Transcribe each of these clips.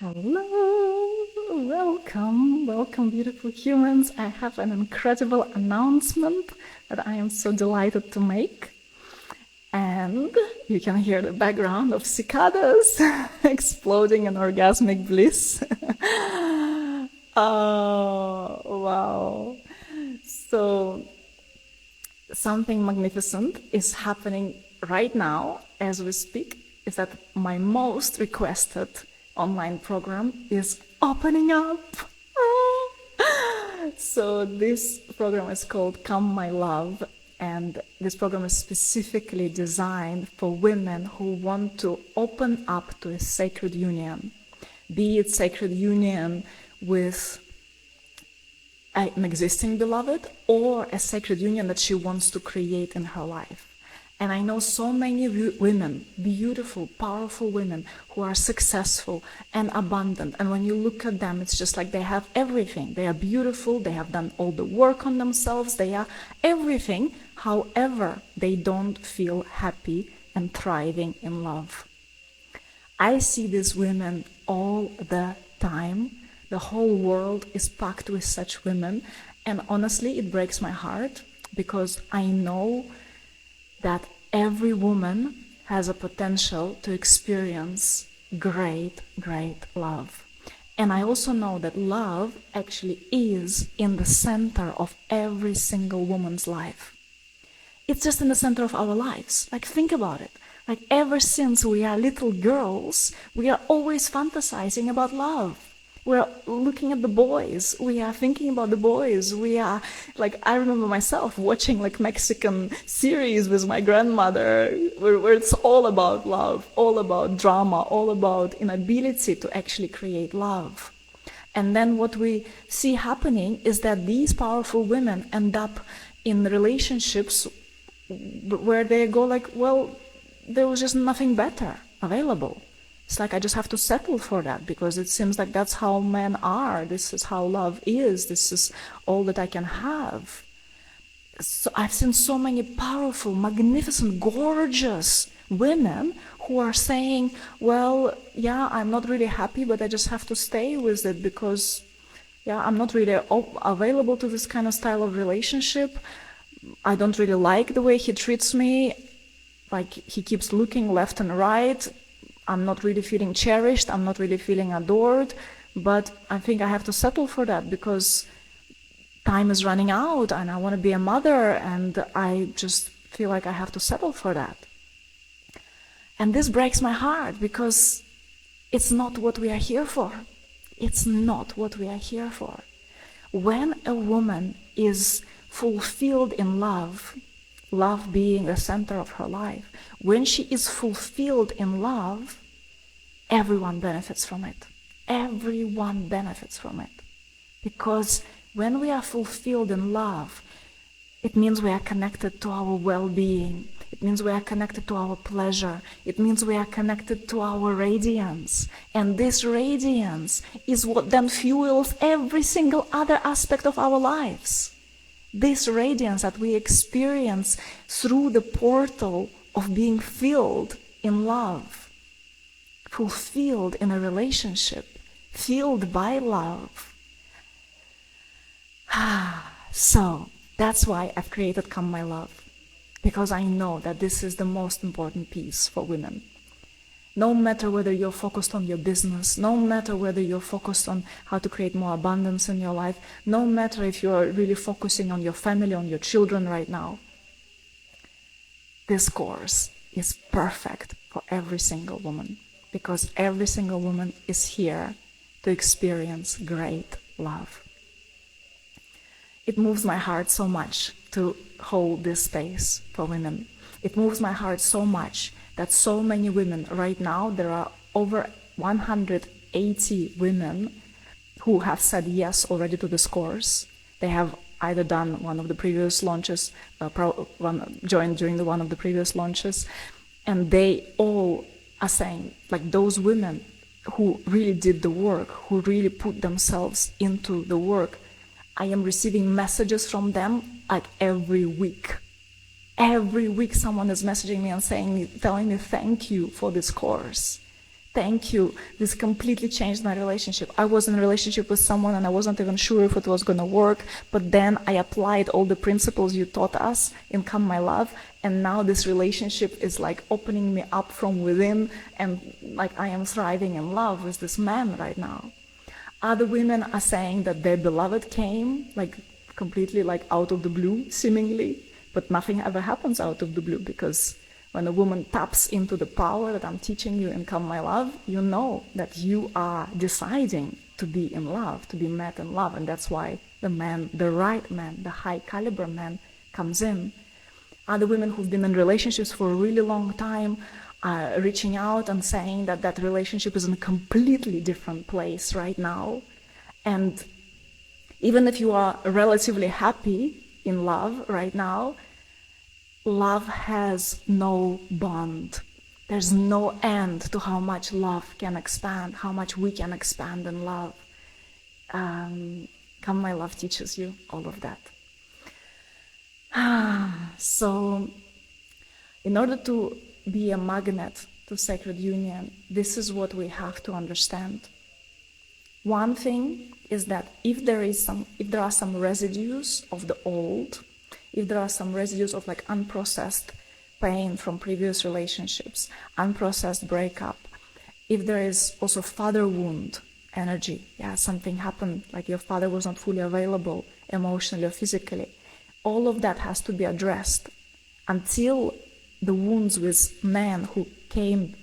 Hello, welcome, beautiful humans. I have an incredible announcement that I am so delighted to make. And you can hear the background of cicadas exploding in orgasmic bliss. Oh, wow. So, something magnificent is happening right now as we speak, is that my most requested online program is opening up. So this program is called Come My Love, and this program is specifically designed for women who want to open up to a sacred union, be it sacred union with an existing beloved or a sacred union that she wants to create in her life. And I know so many women, beautiful, powerful women who are successful and abundant. And when you look at them, it's just like they have everything. They are beautiful. They have done all the work on themselves. They are everything. However, they don't feel happy and thriving in love. I see these women all the time. The whole world is packed with such women. And honestly, it breaks my heart because I know that every woman has a potential to experience great, great love. And I also know that love actually is in the center of every single woman's life. It's just in the center of our lives. Like, think about it. Like, ever since we are little girls, we are always fantasizing about love. We're looking at the boys. We are thinking about the boys. We are, like, I remember myself watching, like, Mexican series with my grandmother, where it's all about love, all about drama, all about inability to actually create love. And then what we see happening is that these powerful women end up in relationships where they go like, well, there was just nothing better available. It's like I just have to settle for that because it seems like that's how men are. This is how love is. This is all that I can have. So I've seen so many powerful, magnificent, gorgeous women who are saying, well, yeah, I'm not really happy, but I just have to stay with it because, yeah, I'm not really available to this kind of style of relationship. I don't really like the way he treats me. Like, he keeps looking left and right. I'm not really feeling cherished, I'm not really feeling adored, but I think I have to settle for that because time is running out and I want to be a mother and I just feel like I have to settle for that. And this breaks my heart because it's not what we are here for. It's not what we are here for. When a woman is fulfilled in love, love being the center of her life, when she is fulfilled in love, everyone benefits from it. Everyone benefits from it. Because when we are fulfilled in love, it means we are connected to our well-being. It means we are connected to our pleasure. It means we are connected to our radiance. And this radiance is what then fuels every single other aspect of our lives. This radiance that we experience through the portal of being filled in love, fulfilled in a relationship, filled by love. So that's why I've created Come My Love, because I know that this is the most important piece for women. No matter whether you're focused on your business, no matter whether you're focused on how to create more abundance in your life, no matter if you're really focusing on your family, on your children right now, this course is perfect for every single woman, because every single woman is here to experience great love. It moves my heart so much to hold this space for women. It moves my heart so much that so many women right now, there are over 180 women who have said yes already to this course. They have either done one of the previous launches, joined during one of the previous launches, and they all are saying, like, those women who really did the work, who really put themselves into the work, I am receiving messages from them like every week. Every week someone is messaging me and telling me thank you for this course. Thank you. This completely changed my relationship. I was in a relationship with someone and I wasn't even sure if it was going to work. But then I applied all the principles you taught us in Come My Love. And now this relationship is like opening me up from within. And like I am thriving in love with this man right now. Other women are saying that their beloved came like completely like out of the blue, seemingly. But nothing ever happens out of the blue, because when a woman taps into the power that I'm teaching you in Come My Love, you know that you are deciding to be in love, to be met in love. And that's why the man, the right man, the high caliber man comes in. Other women who've been in relationships for a really long time are reaching out and saying that that relationship is in a completely different place right now. And even if you are relatively happy in love right now, love has no bond. There's no end to how much love can expand, how much we can expand in love. Come My Love teaches you all of that. So, in order to be a magnet to sacred union, this is what we have to understand. One thing is that if there are some residues of the old, if there are some residues of like unprocessed pain from previous relationships, unprocessed breakup, if there is also father wound energy, something happened, like your father was not fully available emotionally or physically, all of that has to be addressed. Until the wounds with men who came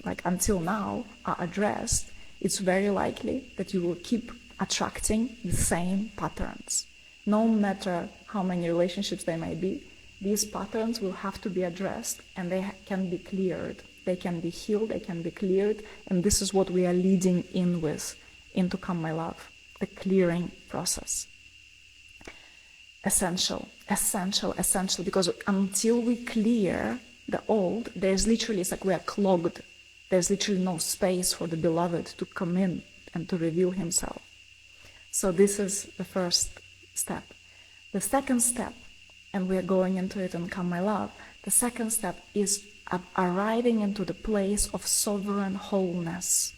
like until now are addressed, it's very likely that you will keep attracting the same patterns. No matter how many relationships there may be, these patterns will have to be addressed, and they can be cleared. They can be healed, they can be cleared, and this is what we are leading in with into Come My Love, the clearing process. Essential, because until we clear the old, there's literally, it's like we are clogged. There's literally no space for the beloved to come in and to reveal himself. So this is the first step. The second step, and we are going into it in Come My Love, the second step is arriving into the place of sovereign wholeness.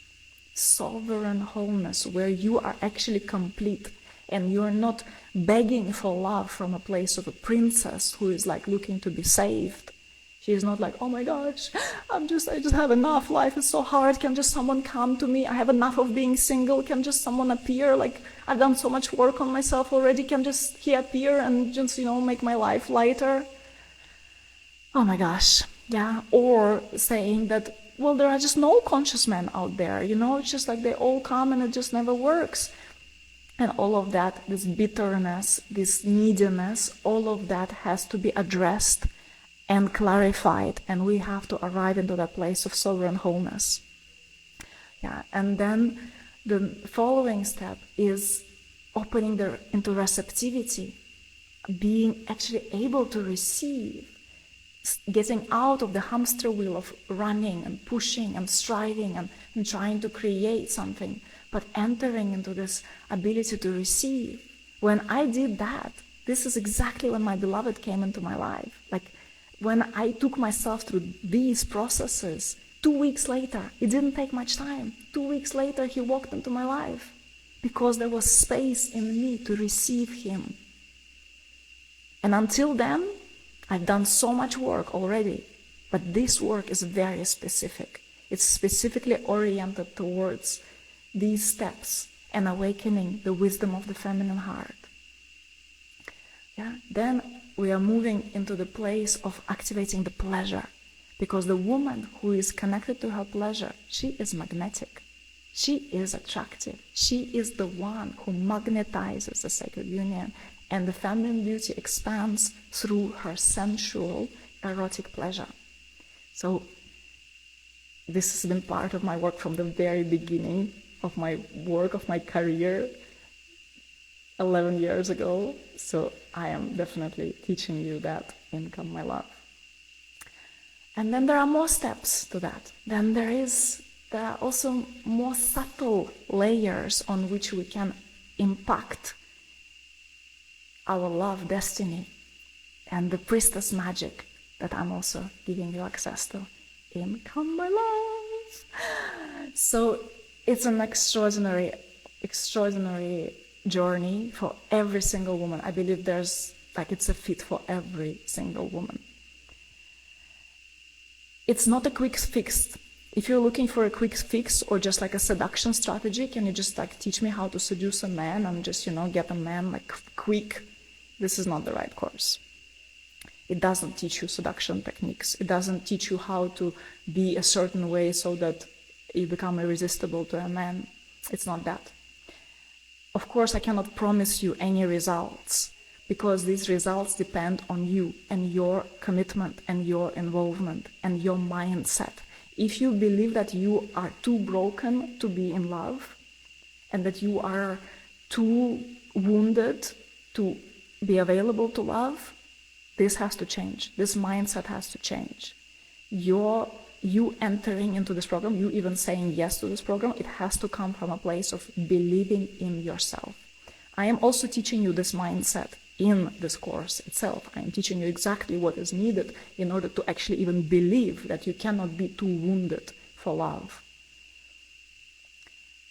Sovereign wholeness, where you are actually complete and you're not begging for love from a place of a princess who is like looking to be saved. She is not like, oh my gosh, I just have enough, life is so hard, can just someone come to me, I have enough of being single, can just someone appear, like I've done so much work on myself already, can just he appear and just, make my life lighter. Oh my gosh, or saying that, well, there are just no conscious men out there, it's just like they all come and it just never works. And all of that, this bitterness, this neediness, all of that has to be addressed and clarified, and we have to arrive into that place of sovereign wholeness. And then the following step is opening into receptivity, being actually able to receive, getting out of the hamster wheel of running and pushing and striving and trying to create something, but entering into this ability to receive. When I did that, this is exactly when my beloved came into my life. Like, when I took myself through these processes, 2 weeks later, it didn't take much time. 2 weeks later, he walked into my life because there was space in me to receive him. And until then, I've done so much work already, but this work is very specific. It's specifically oriented towards these steps and awakening the wisdom of the feminine heart. Then we are moving into the place of activating the pleasure, because the woman who is connected to her pleasure, she is magnetic, she is attractive, she is the one who magnetizes the sacred union, and the feminine beauty expands through her sensual, erotic pleasure. So this has been part of my work from the very beginning of my work, of my career, 11 years ago. So I am definitely teaching you that in Come My Love. And then there are more steps to that. Then there are also more subtle layers on which we can impact our love destiny, and the Priestess Magic that I'm also giving you access to in Come My Love. So it's an extraordinary journey for every single woman. I believe it's a fit for every single woman. It's not a quick fix. If you're looking for a quick fix or just like a seduction strategy, can you just like teach me how to seduce a man and just, get a man like quick? This is not the right course. It doesn't teach you seduction techniques. It doesn't teach you how to be a certain way so that you become irresistible to a man. It's not that. Of course, I cannot promise you any results because these results depend on you and your commitment and your involvement and your mindset. If you believe that you are too broken to be in love and that you are too wounded to be available to love, this has to change. This mindset has to change. You entering into this program, you even saying yes to this program, it has to come from a place of believing in yourself. I am also teaching you this mindset in this course itself. I am teaching you exactly what is needed in order to actually even believe that you cannot be too wounded for love.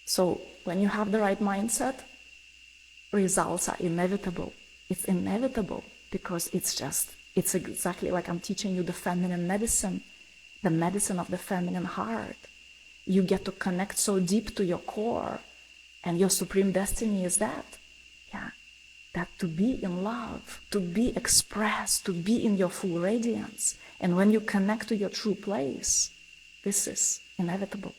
So when you have the right mindset, results are inevitable. It's inevitable because it's exactly like I'm teaching you the feminine medicine, the medicine of the feminine heart. You get to connect so deep to your core, and your supreme destiny is that. Yeah. That to be in love, to be expressed, to be in your full radiance. And when you connect to your true place, this is inevitable.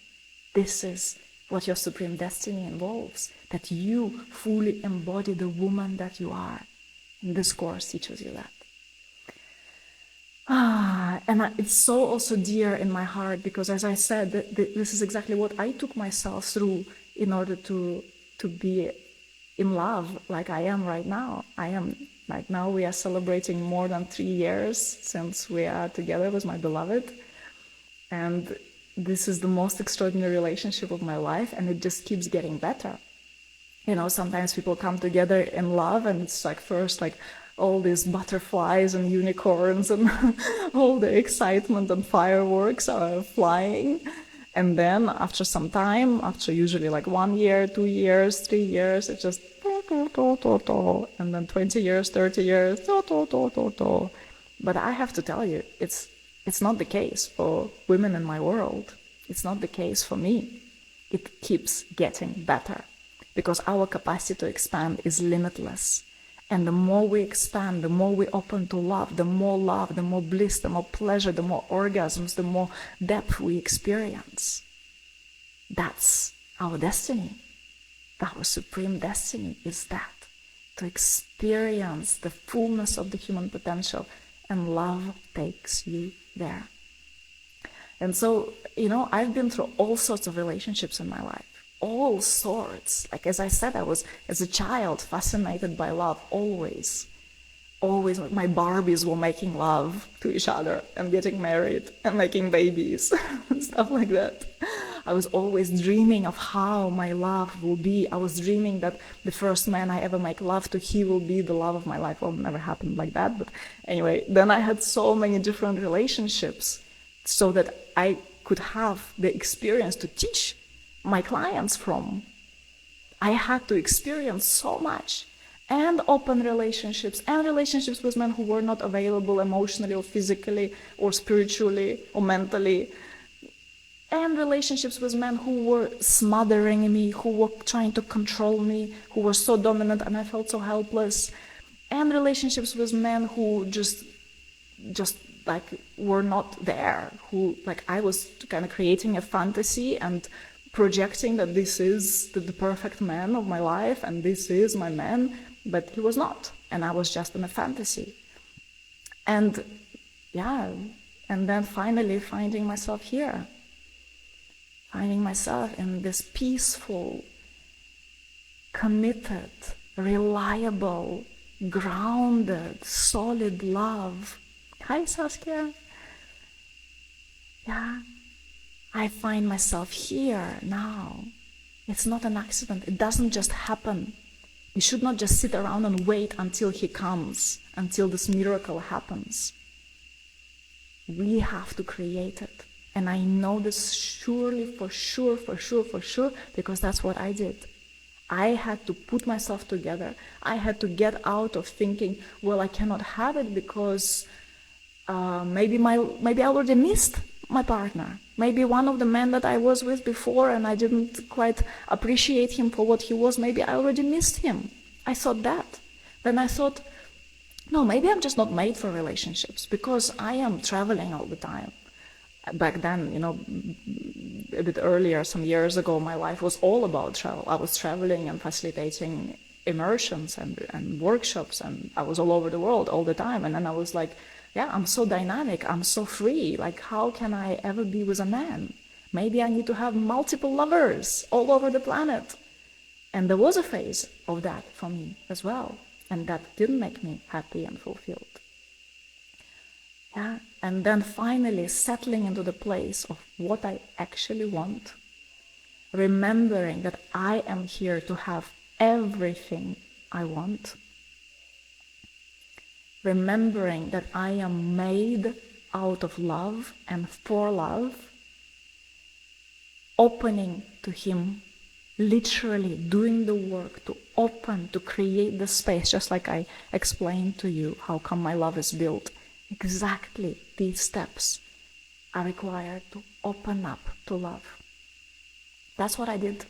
This is what your supreme destiny involves, that you fully embody the woman that you are. And this course teaches you that. It's so also dear in my heart because, as I said, this is exactly what I took myself through in order to be in love like I am right now. Right now we are celebrating more than 3 years since we are together with my beloved. And this is the most extraordinary relationship of my life, and it just keeps getting better. Sometimes people come together in love and it's like first like all these butterflies and unicorns and all the excitement and fireworks are flying. And then after some time, after usually like 1 year, 2 years, 3 years, it's just and then 20 years, 30 years, But I have to tell you, it's not the case for women in my world. It's not the case for me. It keeps getting better because our capacity to expand is limitless. And the more we expand, the more we open to love, the more bliss, the more pleasure, the more orgasms, the more depth we experience. That's our destiny. Our supreme destiny is that, to experience the fullness of the human potential, and love takes you there. And so, I've been through all sorts of relationships in my life. All sorts. Like, as I said, I was, as a child, fascinated by love, always. Always, my Barbies were making love to each other and getting married and making babies and stuff like that. I was always dreaming of how my love will be. I was dreaming that the first man I ever make love to, he will be the love of my life. Well, it never happened like that. But anyway, then I had so many different relationships so that I could have the experience to teach my clients from. I had to experience so much, and open relationships, and relationships with men who were not available emotionally or physically or spiritually or mentally, and relationships with men who were smothering me, who were trying to control me, who were so dominant and I felt so helpless, and relationships with men who just like were not there, who like I was kind of creating a fantasy and projecting that this is the perfect man of my life and this is my man, but he was not, and I was just in a fantasy. And then finally finding myself here, finding myself in this peaceful, committed, reliable, grounded, solid love. Hi, Saskia. Yeah, I find myself here now. It's not an accident. It doesn't just happen. You should not just sit around and wait until he comes, until this miracle happens. We have to create it. And I know this surely, for sure, because that's what I did. I had to put myself together. I had to get out of thinking, well, I cannot have it because maybe I already missed my partner. Maybe one of the men that I was with before and I didn't quite appreciate him for what he was, maybe I already missed him. I thought that. Then I thought, no, maybe I'm just not made for relationships because I am traveling all the time. Back then, a bit earlier, some years ago, my life was all about travel. I was traveling and facilitating immersions and workshops, and I was all over the world all the time. And then I was like, yeah, I'm so dynamic, I'm so free. Like, how can I ever be with a man? Maybe I need to have multiple lovers all over the planet. And there was a phase of that for me as well. And that didn't make me happy and fulfilled. Yeah. And then finally settling into the place of what I actually want, remembering that I am here to have everything I want, remembering that I am made out of love and for love, opening to him, literally doing the work to open, to create the space, just like I explained to you how come my love is built. Exactly these steps are required to open up to love. That's what I did.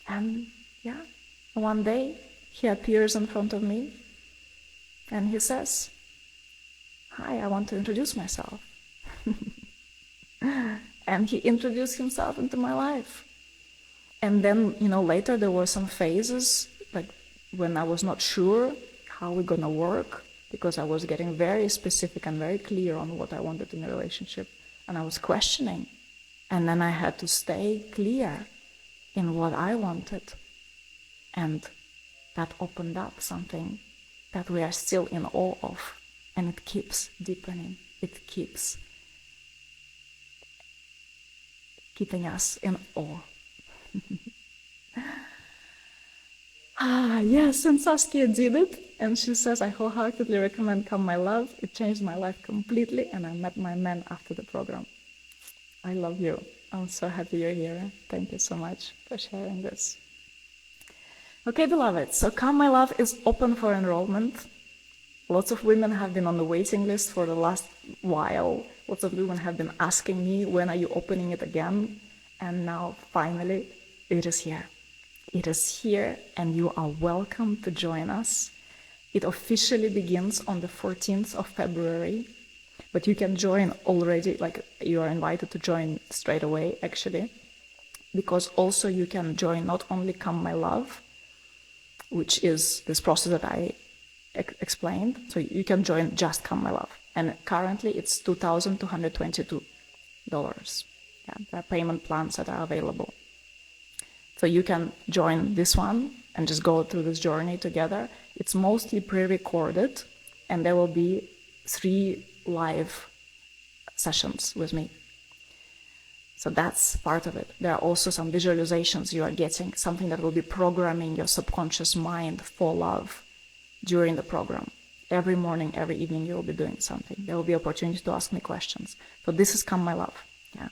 And yeah, one day he appears in front of me and he says, "Hi, I want to introduce myself." And he introduced himself into my life. And then, later there were some phases, like when I was not sure how we're gonna work, because I was getting very specific and very clear on what I wanted in a relationship, and I was questioning. And then I had to stay clear in what I wanted. And that opened up something that we are still in awe of, and it keeps deepening. It keeps keeping us in awe. Yes, and Saskia did it. And she says, "I wholeheartedly recommend Come My Love. It changed my life completely, and I met my man after the program." I love you. I'm so happy you're here. Thank you so much for sharing this. Okay, beloved, so Come My Love is open for enrollment. Lots of women have been on the waiting list for the last while. Lots of women have been asking me, when are you opening it again? And now, finally, it is here. It is here, and you are welcome to join us. It officially begins on the 14th of February, but you can join already, like you are invited to join straight away, actually, because also you can join not only Come My Love, which is this process that I explained, so you can join just Come My Love. And currently it's $2,222. Yeah, there are payment plans that are available. So you can join this one and just go through this journey together. It's mostly pre-recorded, and there will be 3 live sessions with me. So that's part of it. There are also some visualizations you are getting, something that will be programming your subconscious mind for love during the program. Every morning, every evening, you will be doing something. There will be opportunity to ask me questions. So this is Come My Love. Yeah,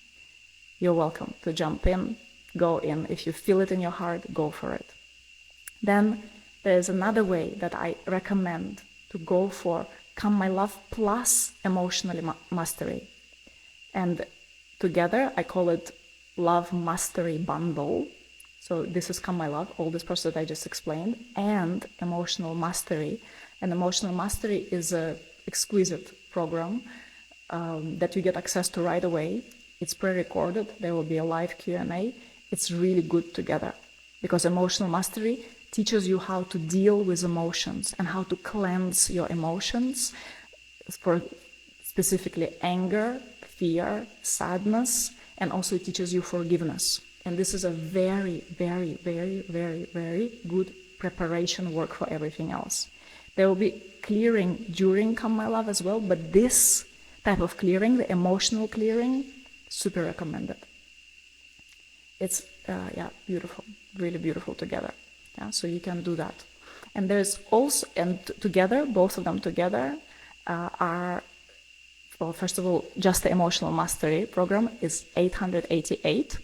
you're welcome to jump in, go in. If you feel it in your heart, go for it. Then there's another way that I recommend to go for Come My Love plus emotional mastery. And together, I call it Love Mastery Bundle. So this is Come My Love, all this process that I just explained, and Emotional Mastery. And Emotional Mastery is an exquisite program that you get access to right away. It's pre-recorded. There will be a live Q&A. It's really good together, because Emotional Mastery teaches you how to deal with emotions and how to cleanse your emotions, for specifically anger, fear, sadness, and also it teaches you forgiveness. And this is a very, very, very, very, very good preparation work for everything else. There will be clearing during Come My Love as well, but this type of clearing, the emotional clearing, super recommended. It's beautiful, really beautiful together. Yeah, so you can do that. And there's also, and together, both of them together, are well, first of all, just the emotional mastery program is 888,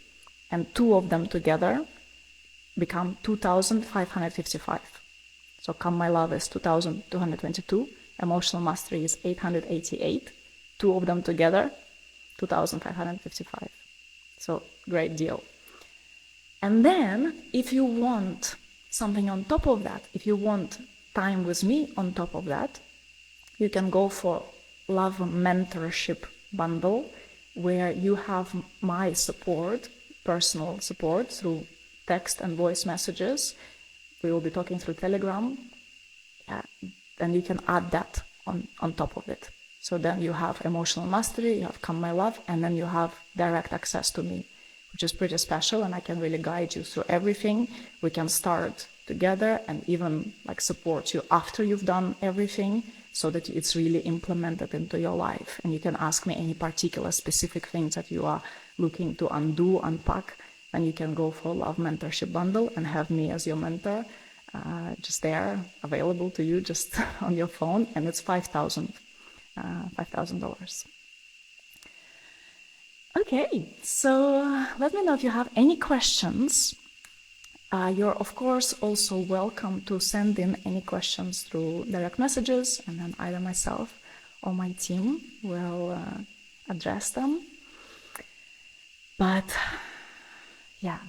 and two of them together become 2,555. So Come My Love is 2,222, emotional mastery is 888, two of them together, 2,555. So great deal. And then if you want something on top of that, if you want time with me on top of that, you can go for Love Mentorship Bundle, where you have my support, personal support through text and voice messages. We will be talking through Telegram, and you can add that on top of it. So then you have emotional mastery, you have Come My Love, and then you have direct access to me, which is pretty special, and I can really guide you through everything. We can start together and even like support you after you've done everything, so that it's really implemented into your life. And you can ask me any particular specific things that you are looking to undo, unpack, and you can go for Love Mentorship Bundle and have me as your mentor, just there, available to you, just on your phone, and it's $5,000. Okay, so let me know if you have any questions. You're, of course, also welcome to send in any questions through direct messages, and then either myself or my team will address them. But, yeah,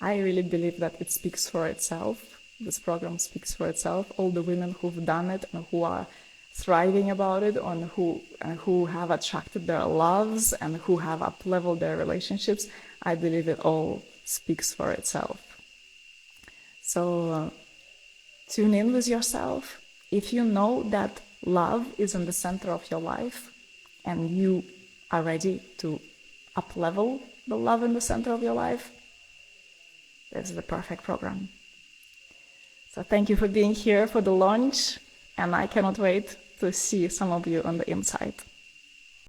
I really believe that it speaks for itself. This program speaks for itself. All the women who've done it and who are thriving about it, and who have attracted their loves and who have up-leveled their relationships, I believe it all speaks for itself. So tune in with yourself. If you know that love is in the center of your life and you are ready to up-level the love in the center of your life, this is the perfect program. So thank you for being here for the launch, and I cannot wait to see some of you on the inside.